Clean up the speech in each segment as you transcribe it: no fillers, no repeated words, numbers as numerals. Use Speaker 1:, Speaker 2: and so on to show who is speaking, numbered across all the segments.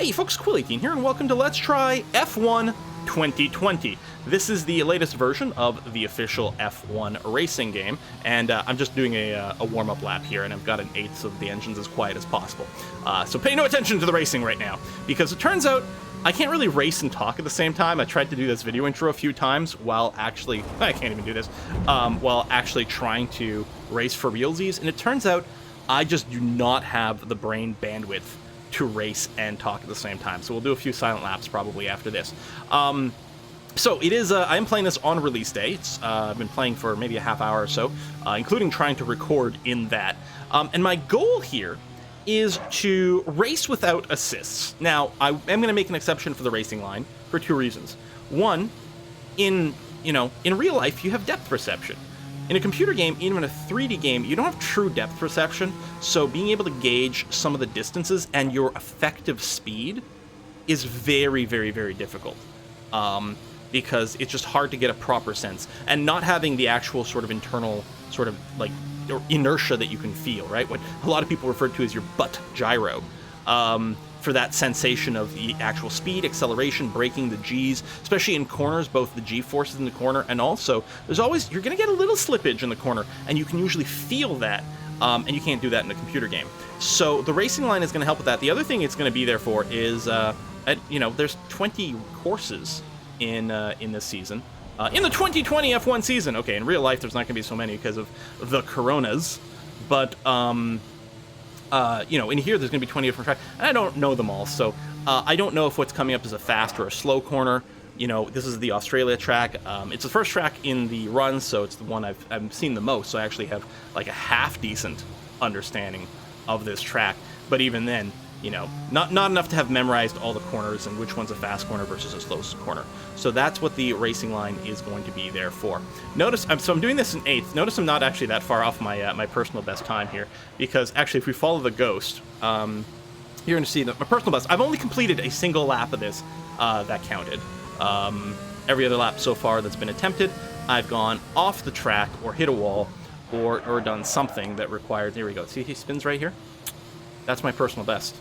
Speaker 1: Hey folks, Quill18 here, and welcome to Let's Try F1 2020. This is the latest version of the official F1 racing game, and I'm just doing a warm-up lap here, and I've got an eighth so the engine's as quiet as possible. So pay no attention to the racing right now, because it turns out I can't really race and talk at the same time. I tried to do this video intro a few times while actually, I can't even do this, while actually trying to race for realsies, and it turns out I just do not have the brain bandwidth to race and talk at the same time. So we'll do a few silent laps probably after this. So it is, I am playing this on release day. I've been playing for maybe a half hour or so, including trying to record in that. And my goal here is to race without assists. Now, I am going to make an exception for the racing line for two reasons. One, in real life, you have depth perception. In a computer game, even in a 3D game, you don't have true depth perception, so being able to gauge some of the distances and your effective speed is very, very, very difficult. Because it's just hard to get a proper sense. And not having the actual sort of internal sort of like inertia that you can feel, right? What a lot of people refer to as your butt gyro. For that sensation of the actual speed, acceleration, braking, the G's, especially in corners, both the G-forces in the corner, and also, you're going to get a little slippage in the corner, and you can usually feel that, and you can't do that in a computer game. So the racing line is going to help with that. The other thing it's going to be there for is, there's 20 courses in this season. In the 2020 F1 season. Okay, in real life, there's not going to be so many because of the coronas, but, in here there's going to be 20 different tracks, and I don't know them all, so I don't know if what's coming up is a fast or a slow corner. This is the Australia track. It's the first track in the run, so it's the one I've seen the most, so I actually have like a half-decent understanding of this track, but even then, not enough to have memorized all the corners and which one's a fast corner versus a slow corner. So that's what the racing line is going to be there for. Notice, I'm doing this in eighth. Notice I'm not actually that far off my my personal best time here, because actually if we follow the ghost, you're going to see that my personal best, I've only completed a single lap of this that counted. Every other lap so far that's been attempted, I've gone off the track or hit a wall or done something that required, there we go, see he spins right here? That's my personal best.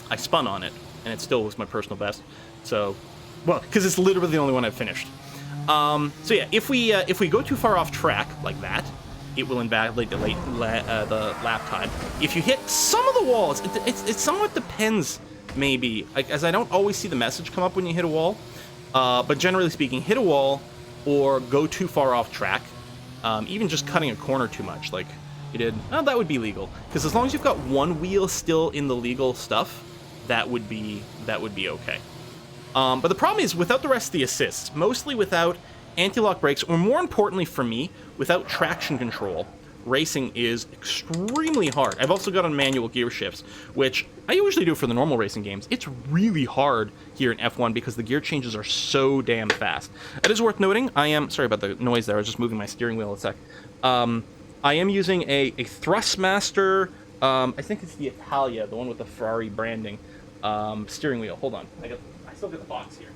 Speaker 1: I spun on it, and it still was my personal best. So, well, because it's literally the only one I've finished. So yeah, if we go too far off track like that, it will invalidate the lap time. If you hit some of the walls, it somewhat depends, maybe, as I don't always see the message come up when you hit a wall. But generally speaking, hit a wall or go too far off track. Even just cutting a corner too much, like you did, that would be legal. Because as long as you've got one wheel still in the legal stuff, that would be okay. But the problem is, without the rest of the assists, mostly without anti-lock brakes, or more importantly for me, without traction control, racing is extremely hard. I've also got on manual gear shifts, which I usually do for the normal racing games. It's really hard here in F1 because the gear changes are so damn fast. It is worth noting, sorry about the noise there, I was just moving my steering wheel a sec. I am using a Thrustmaster, I think it's the Italia, the one with the Ferrari branding, steering wheel. Hold on, I still got the box here.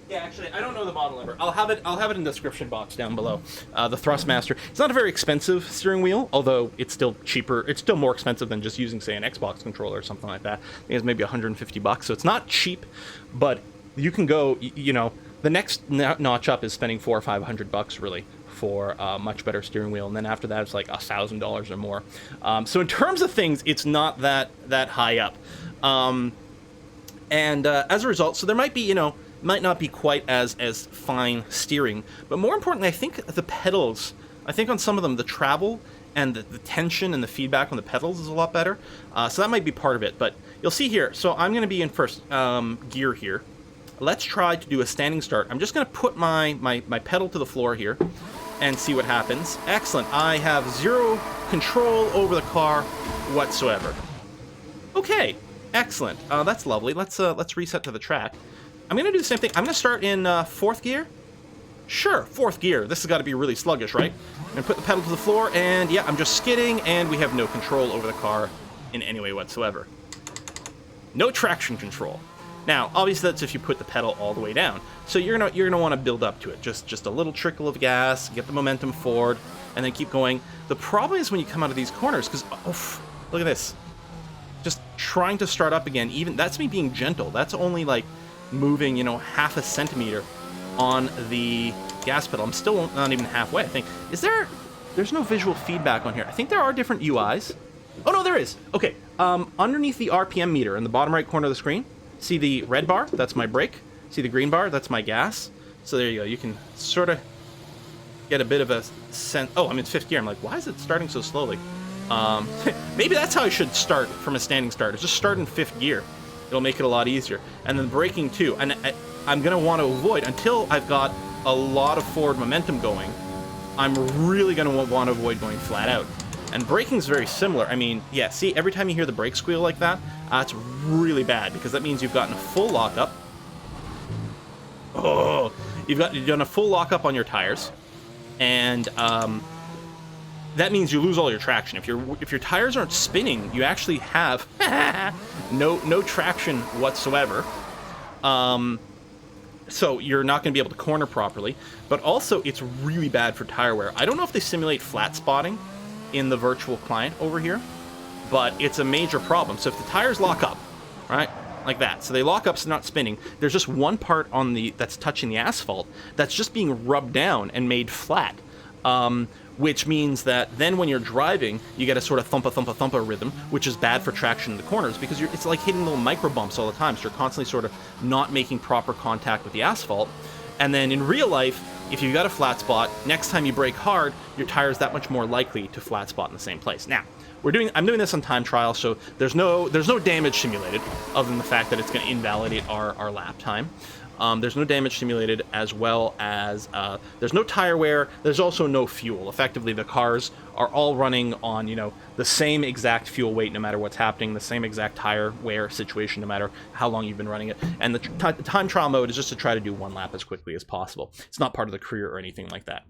Speaker 1: Yeah, actually, I don't know the model number. I'll have it in the description box down below. The Thrustmaster. It's not a very expensive steering wheel, although it's still cheaper. It's still more expensive than just using, say, an Xbox controller or something like that. I think it's maybe $150, so it's not cheap, but you can go, the next notch up is spending $400 or $500 really for a much better steering wheel, and then after that it's like $1,000 or more. So in terms of things, it's not that high up, and as a result, so there might be might not be quite as fine steering, but more importantly, I think the pedals. I think on some of them the travel and the tension and the feedback on the pedals is a lot better. So that might be part of it. But you'll see here. So I'm going to be in first gear here. Let's try to do a standing start. I'm just going to put my pedal to the floor here and see what happens. Excellent. I have zero control over the car whatsoever. Okay. Excellent. That's lovely. Let's reset to the track. I'm going to do the same thing. I'm going to start in fourth gear. Sure, fourth gear. This has got to be really sluggish, right? I'm going to put the pedal to the floor, and yeah, I'm just skidding, and we have no control over the car in any way whatsoever. No traction control. Now, obviously, that's if you put the pedal all the way down. So you're gonna want to build up to it. Just a little trickle of gas, get the momentum forward, and then keep going. The problem is when you come out of these corners, because, look at this. Just trying to start up again, even, that's me being gentle. That's only like moving, you know, half a centimeter on the gas pedal. I'm still not even halfway, I think. There's no visual feedback on here. I think there are different UIs. Oh, no, there is. Okay, underneath the RPM meter in the bottom right corner of the screen, see the red bar? That's my brake. See the green bar? That's my gas. So there you go. You can sort of get a bit of a sense. Oh, I'm in 5th gear. I'm like, why is it starting so slowly? Maybe that's how I should start from a standing start. Is just start in 5th gear. It'll make it a lot easier. And then braking too. And I'm going to want to avoid, until I've got a lot of forward momentum going, I'm really going to want to avoid going flat out. And braking's very similar. I mean, yeah, see, every time you hear the brake squeal like that, it's really bad, because that means you've gotten a full lockup. Oh, you've done a full lockup on your tires. And that means you lose all your traction. If your tires aren't spinning, you actually have no traction whatsoever. So you're not going to be able to corner properly. But also, it's really bad for tire wear. I don't know if they simulate flat spotting in the virtual client over here, but it's a major problem. So if the tires lock up, right, like that, so they lock up, so not spinning, there's just one part on that's touching the asphalt that's just being rubbed down and made flat. Which means that then when you're driving, you get a sort of thumpa rhythm, which is bad for traction in the corners, because it's like hitting little micro bumps all the time, so you're constantly sort of not making proper contact with the asphalt. And then in real life, if you've got a flat spot, next time you brake hard, your tire's that much more likely to flat spot in the same place. Now, I'm doing this on time trial, so there's no damage simulated, other than the fact that it's going to invalidate our lap time. There's no damage simulated, as well as there's no tire wear. There's also no fuel. Effectively, the cars are all running on, you know, the same exact fuel weight no matter what's happening, the same exact tire wear situation no matter how long you've been running it. And the time trial mode is just to try to do one lap as quickly as possible. It's not part of the career or anything like that.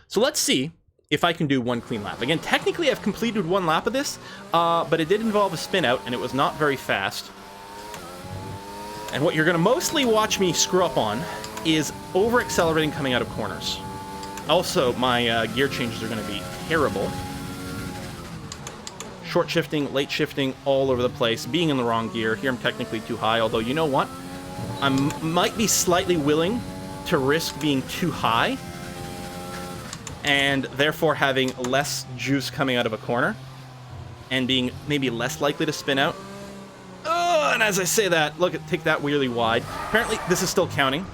Speaker 1: So let's see if I can do one clean lap. Again, technically I've completed one lap of this, but it did involve a spin out, and it was not very fast. And what you're going to mostly watch me screw up on is over-accelerating coming out of corners. Also, my gear changes are going to be terrible. Short shifting, late shifting, all over the place. Being in the wrong gear. Here I'm technically too high, although you know what? I might be slightly willing to risk being too high, and therefore having less juice coming out of a corner, and being maybe less likely to spin out. And as I say that, take that really wide. Apparently, this is still counting.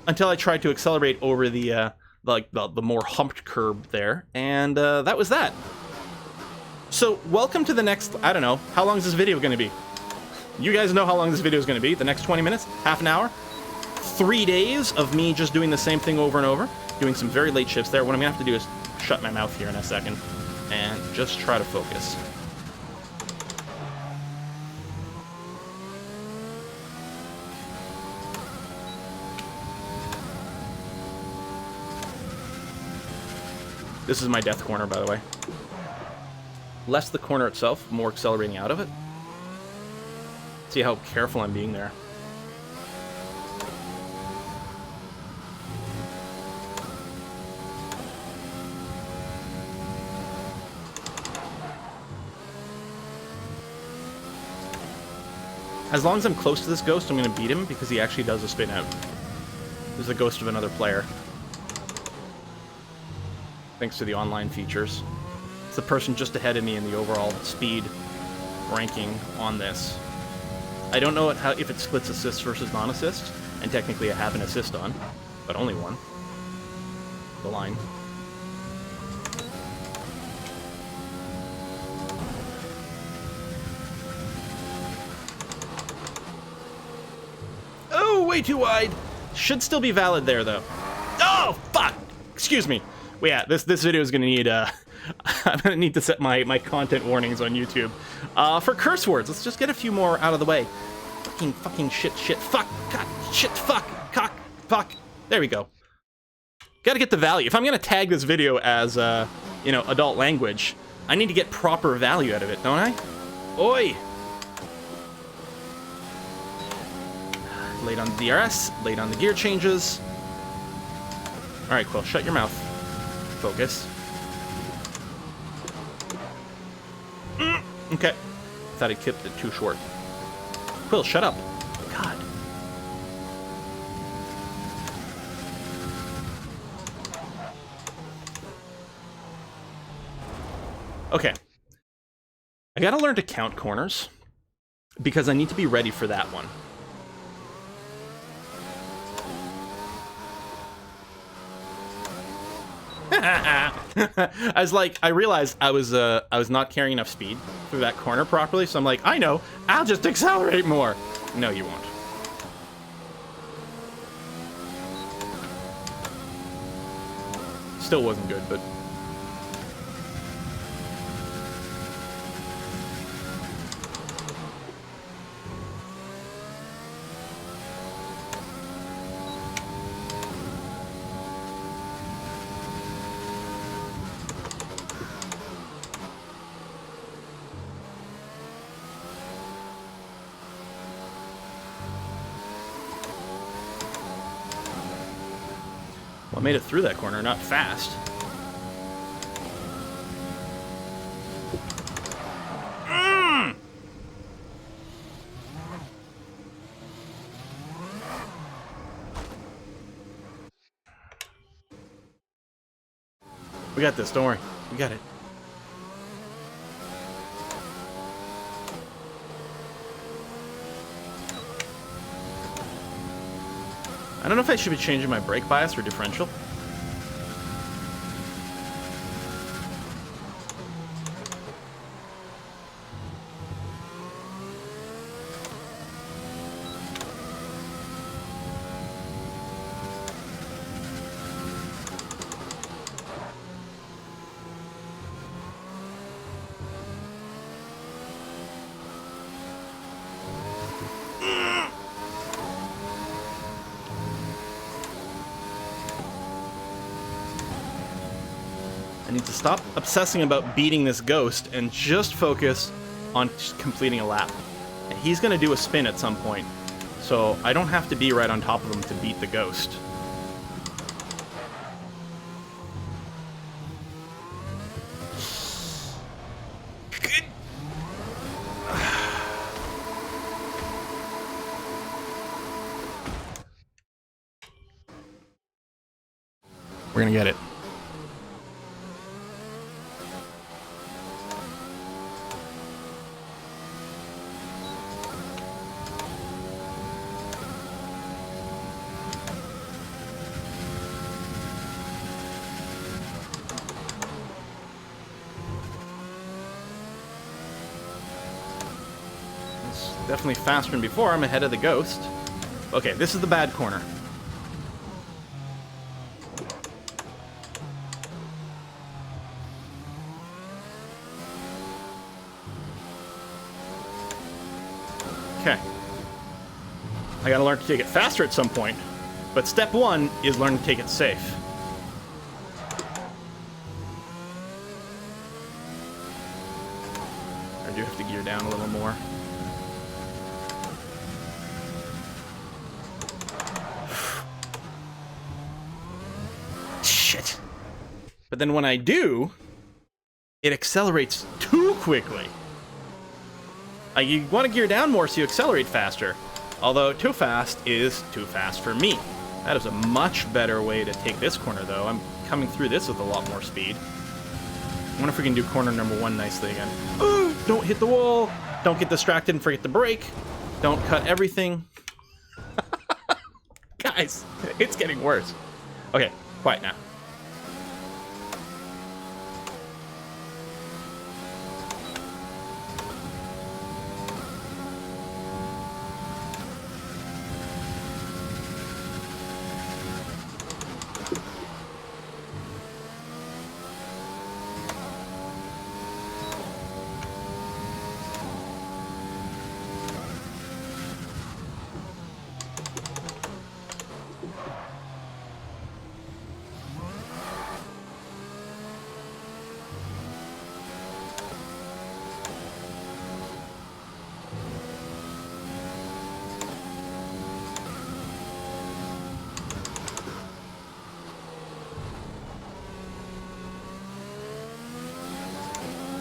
Speaker 1: Until I tried to accelerate over the more humped curb there, and that was that. So, welcome to the next, I don't know, how long is this video going to be? You guys know how long this video is going to be. The next 20 minutes? Half an hour? 3 days of me just doing the same thing over and over, doing some very late shifts there. What I'm going to have to do is shut my mouth here in a second and just try to focus. This is my death corner, by the way. Less the corner itself, more accelerating out of it. See how careful I'm being there. As long as I'm close to this ghost, I'm going to beat him, because he actually does a spin out. This is the ghost of another player. Thanks to the online features. It's the person just ahead of me in the overall speed ranking on this. I don't know if it splits assist versus non-assist, and technically I have an assist on, but only one. The line. Oh, way too wide! Should still be valid there, though. Oh, fuck! Excuse me. Well, yeah, this video is going to need, I'm going to need to set my content warnings on YouTube. For curse words, let's just get a few more out of the way. Fucking shit, fuck, cock, shit, fuck, cock, fuck. There we go. Gotta get the value. If I'm going to tag this video as, you know, adult language, I need to get proper value out of it, don't I? Oi! Late on the DRS, late on the gear changes. Alright, Quill, shut your mouth. Focus. Okay. Thought I kept it too short. Quill, shut up. God. Okay. I gotta learn to count corners, because I need to be ready for that one. I realized I was not carrying enough speed through that corner properly, so I'm like, I know, I'll just accelerate more. No, you won't. Still wasn't good, but... I made it through that corner, not fast. We got this, don't worry. We got it. I don't know if I should be changing my brake bias or differential. I need to stop obsessing about beating this ghost and just focus on completing a lap. And he's going to do a spin at some point, so I don't have to be right on top of him to beat the ghost. Good. We're going to get it. Definitely faster than before. I'm ahead of the ghost. Okay, this is the bad corner. Okay. I gotta learn to take it faster at some point, but step one is learn to take it safe. I do have to gear down a little more. Shit. But then when I do, it accelerates too quickly. You want to gear down more so you accelerate faster. Although too fast is too fast for me. That is a much better way to take this corner, though. I'm coming through this with a lot more speed. I wonder if we can do corner number one nicely again. Ooh, don't hit the wall. Don't get distracted and forget to brake. Don't cut everything. Guys, it's getting worse. Okay, quiet now.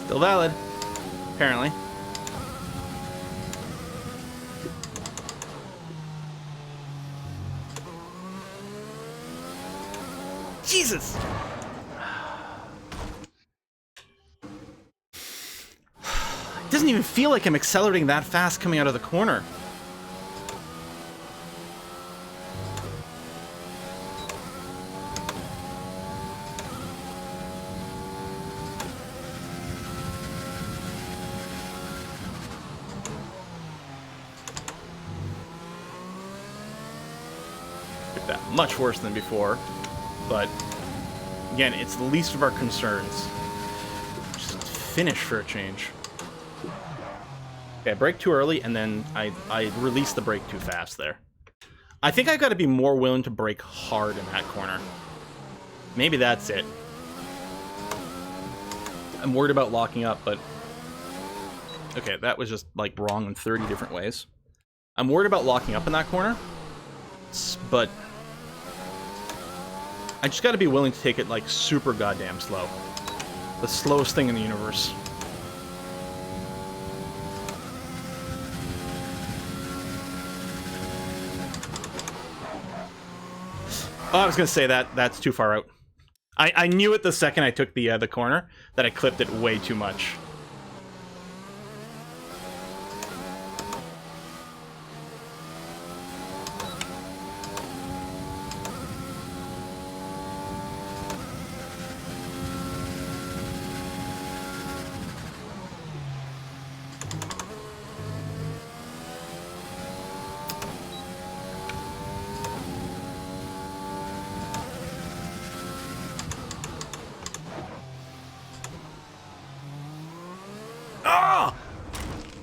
Speaker 1: Still valid, apparently. Jesus! It doesn't even feel like I'm accelerating that fast coming out of the corner. That much worse than before, but again, it's the least of our concerns. Just finish for a change. Okay, I brake too early, and then I released the brake too fast there. I think I got to be more willing to brake hard in that corner. Maybe that's it. I'm worried about locking up, but okay, that was just like wrong in 30 different ways. I'm worried about locking up in that corner, but I just gotta be willing to take it, like, super goddamn slow. The slowest thing in the universe. Oh, I was gonna say that's too far out. I knew it the second I took the corner, that I clipped it way too much.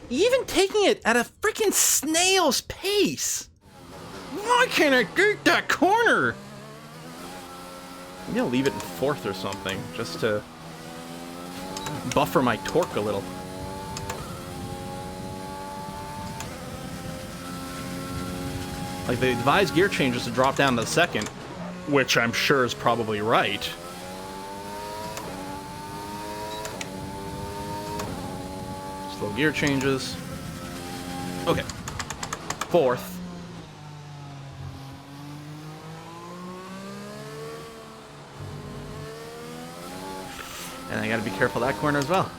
Speaker 1: Even taking it at a freaking snail's pace! Why can't I get that corner? Maybe I'll leave it in fourth or something, just to buffer my torque a little. Like, they advise gear changes to drop down to the second, which I'm sure is probably right. Slow gear changes. Okay. Fourth. And I gotta be careful of that corner as well.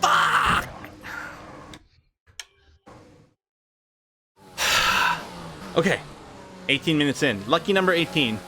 Speaker 1: Fuck! Okay. 18 minutes in. Lucky number 18.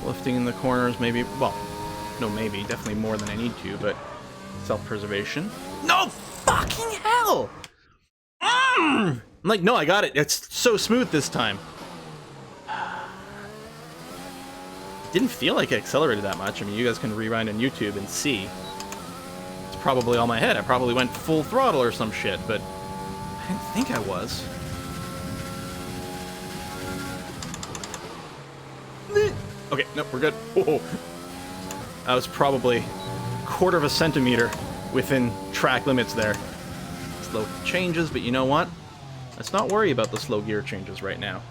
Speaker 1: Lifting in the corners, maybe, well, no maybe, definitely more than I need to, but self-preservation. No fucking hell! I'm like, no, I got it. It's so smooth this time. Didn't feel like it accelerated that much. I mean, you guys can rewind on YouTube and see. It's probably all my head. I probably went full throttle or some shit, but I didn't think I was. Okay, nope, we're good. Whoa. I was probably a quarter of a centimeter within track limits there. Slow changes, but you know what? Let's not worry about the slow gear changes right now.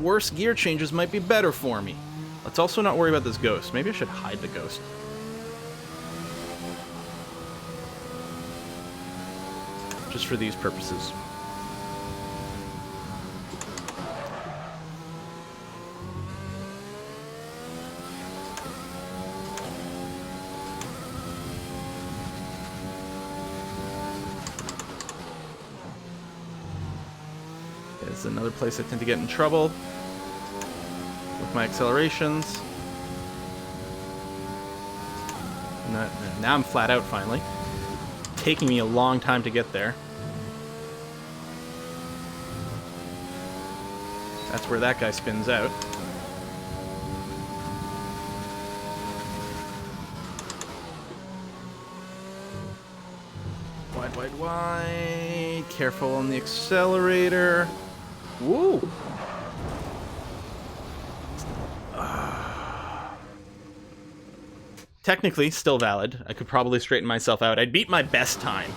Speaker 1: Worse gear changes might be better for me. Let's also not worry about this ghost. Maybe I should hide the ghost. Just for these purposes. It's another place I tend to get in trouble with my accelerations. Now I'm flat out finally. taking me a long time to get there. That's where that guy spins out. Wide, wide, wide. Careful on the accelerator. Woo! Technically, still valid. I could probably straighten myself out. I'd beat my best time.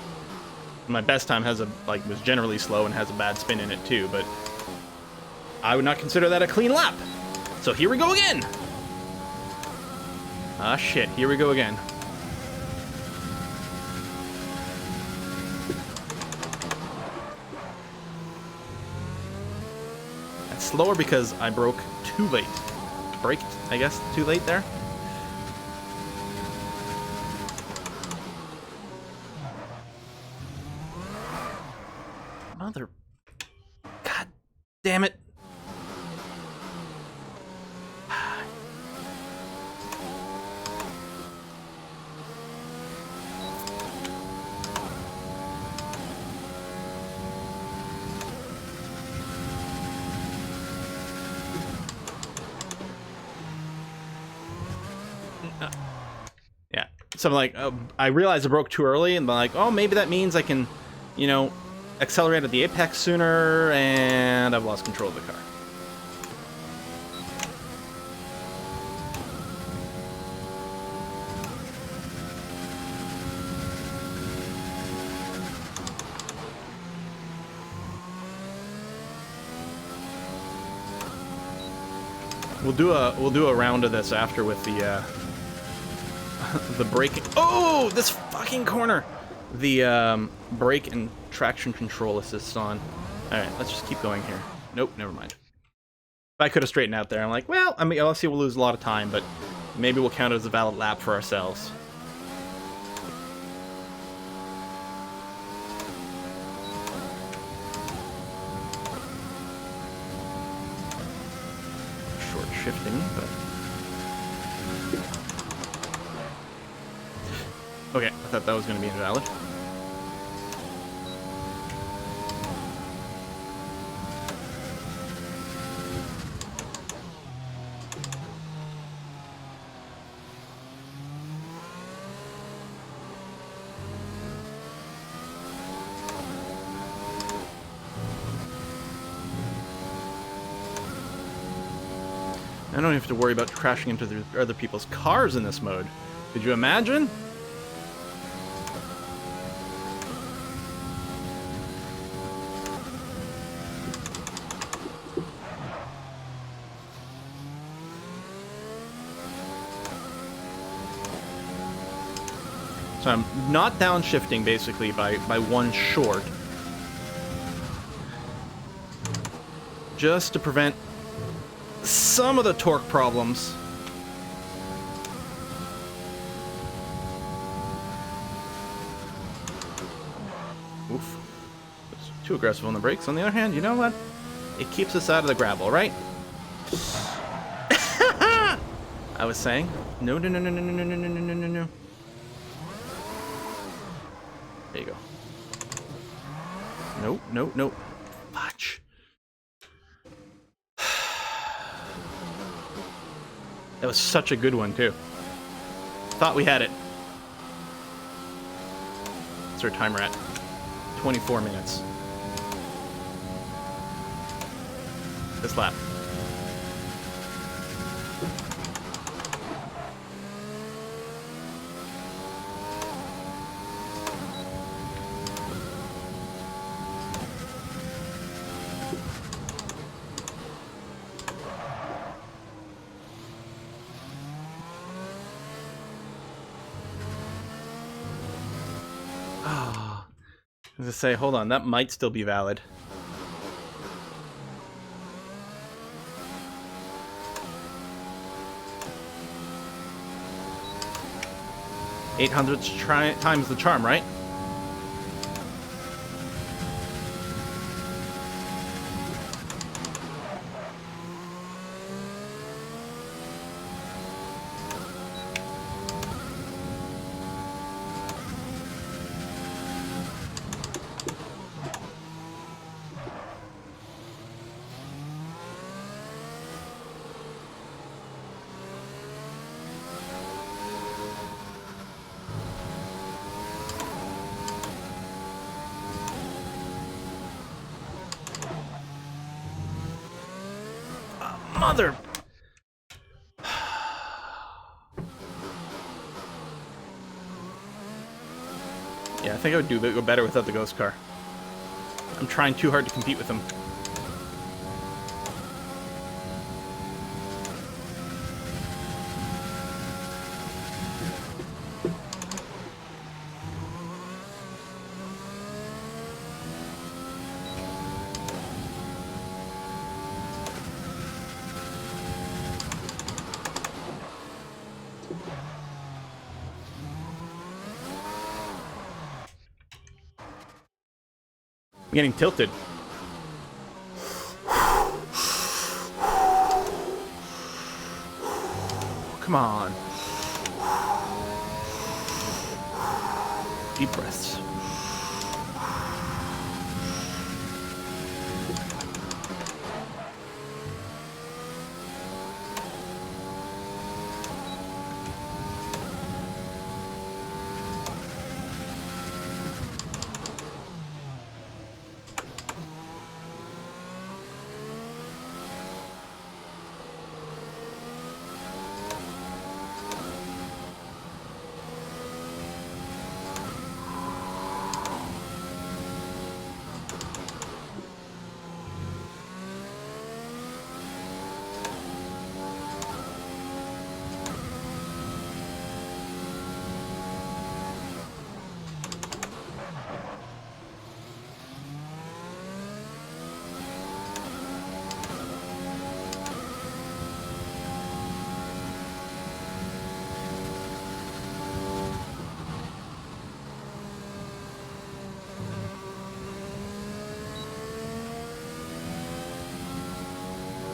Speaker 1: My best time has was generally slow and has a bad spin in it too, but I would not consider that a clean lap. So here we go again. Ah, shit. Here we go again. That's slower because I broke too late. Braked, I guess, too late there. Mother... God damn it. Yeah. So I'm like, I realized I broke too early, and I'm like, oh, maybe that means I can, you know, accelerate at the apex sooner, and I've lost control of the car. We'll do a round of this after with the the braking. Oh, this fucking corner. The brake and traction control assists on. All right, let's just keep going here. Nope, never mind. If I could have straightened out there, I'm like, well, I mean, obviously we'll lose a lot of time, but maybe we'll count it as a valid lap for ourselves. Short shifting, but... Okay, I thought that was going to be invalid. I don't have to worry about crashing into other people's cars in this mode. Could you imagine? So I'm not downshifting basically by one short. Just to prevent some of the torque problems. Oof. It's too aggressive on the brakes. On the other hand, you know what? It keeps us out of the gravel, right? I was saying, no, no, no, no, no, no, no, no, no, no, no, no. There you go. Nope, nope, nope. Fudge. That was such a good one, too. Thought we had it. What's our timer at? 24 minutes. This lap. I was gonna say, hold on, that might still be valid. $800 times the charm, right? Mother... Yeah, I think I would go better without the ghost car. I'm trying too hard to compete with him. I'm getting tilted. Come on. Deep breaths.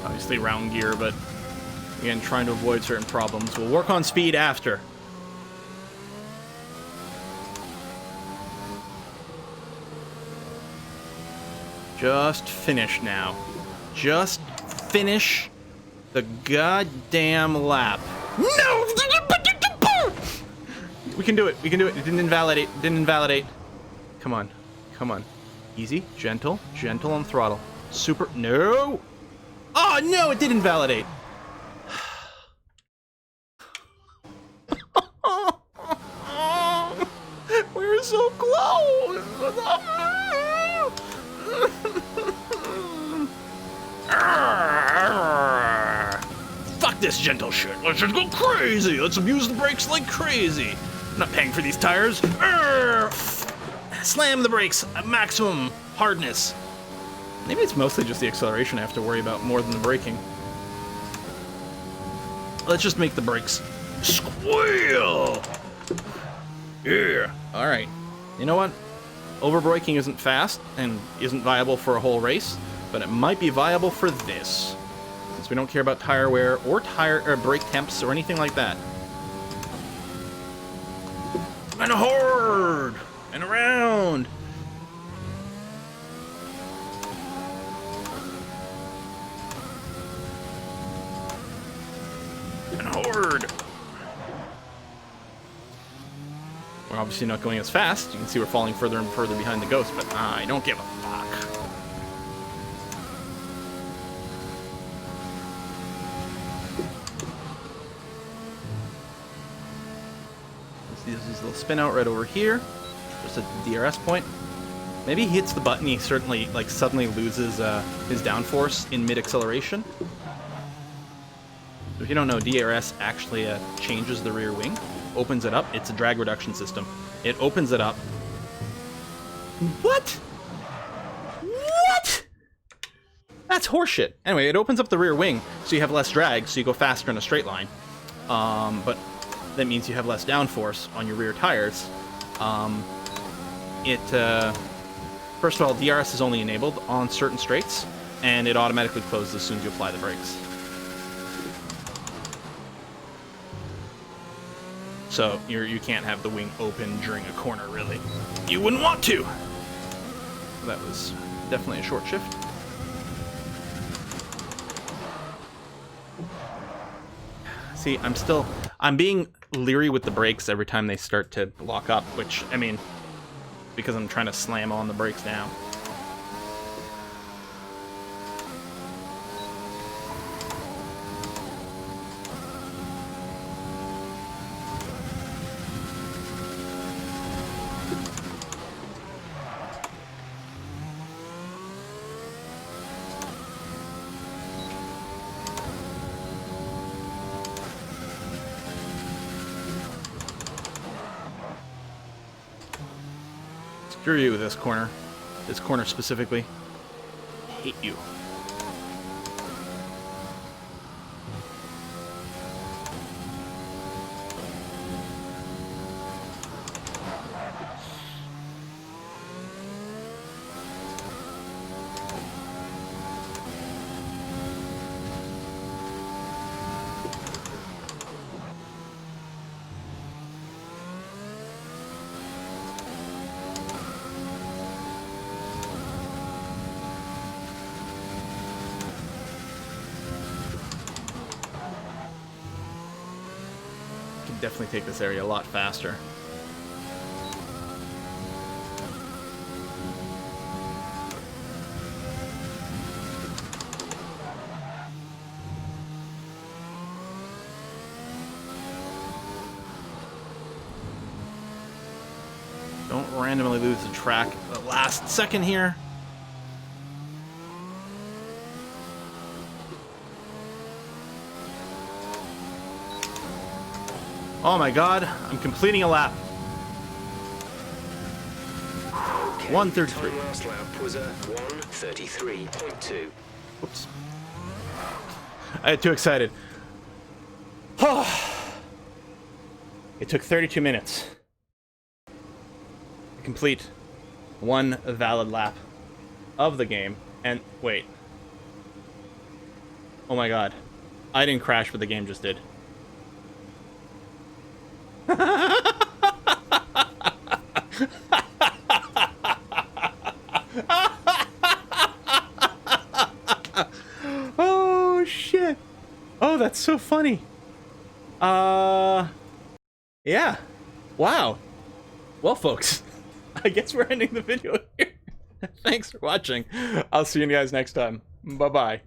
Speaker 1: Obviously round gear, but again, trying to avoid certain problems. We'll work on speed after. Just finish now. Just finish the goddamn lap. No! We can do it. We can do it. It didn't invalidate. It didn't invalidate. Come on. Come on. Easy. Gentle. Gentle on throttle. Super. No! Oh, no! It did invalidate. We were so close! Fuck this gentle shit. Let's just go crazy. Let's abuse the brakes like crazy. I'm not paying for these tires. Slam the brakes at maximum hardness. Maybe it's mostly just the acceleration I have to worry about more than the braking. Let's just make the brakes squeal. Yeah. All right. You know what? Over-braking isn't fast and isn't viable for a whole race, but it might be viable for this, since we don't care about tire wear or brake temps or anything like that. And hard and around. And hard. We're obviously not going as fast. You can see we're falling further and further behind the Ghost, but I don't give a fuck. Let's see this little spin out right over here. Just at the DRS point. Maybe he hits the button, he certainly, like, suddenly loses his downforce in mid-acceleration. If you don't know, DRS actually changes the rear wing. Opens it up. It's a drag reduction system. It opens it up. What? What? That's horseshit. Anyway, it opens up the rear wing, so you have less drag, so you go faster in a straight line. But that means you have less downforce on your rear tires. First of all, DRS is only enabled on certain straights, and it automatically closes as soon as you apply the brakes. So you can't have the wing open during a corner, really. You wouldn't want to! That was definitely a short shift. See, I'm being leery with the brakes every time they start to lock up, which, I mean, because I'm trying to slam on the brakes now. Screw you, this corner. This corner specifically. I hate you. Definitely take this area a lot faster. Don't randomly lose the track at the last second here. Oh my god, I'm completing a lap. 1:33.
Speaker 2: Last lap was a 1:33.2.
Speaker 1: Oops. I got too excited. It took 32 minutes to complete one valid lap of the game. And wait. Oh my god. I didn't crash, but the game just did. Oh shit. Oh, that's so funny. Yeah. Wow. Well, folks, I guess we're ending the video here. Thanks for watching. I'll see you guys next time. Bye-bye.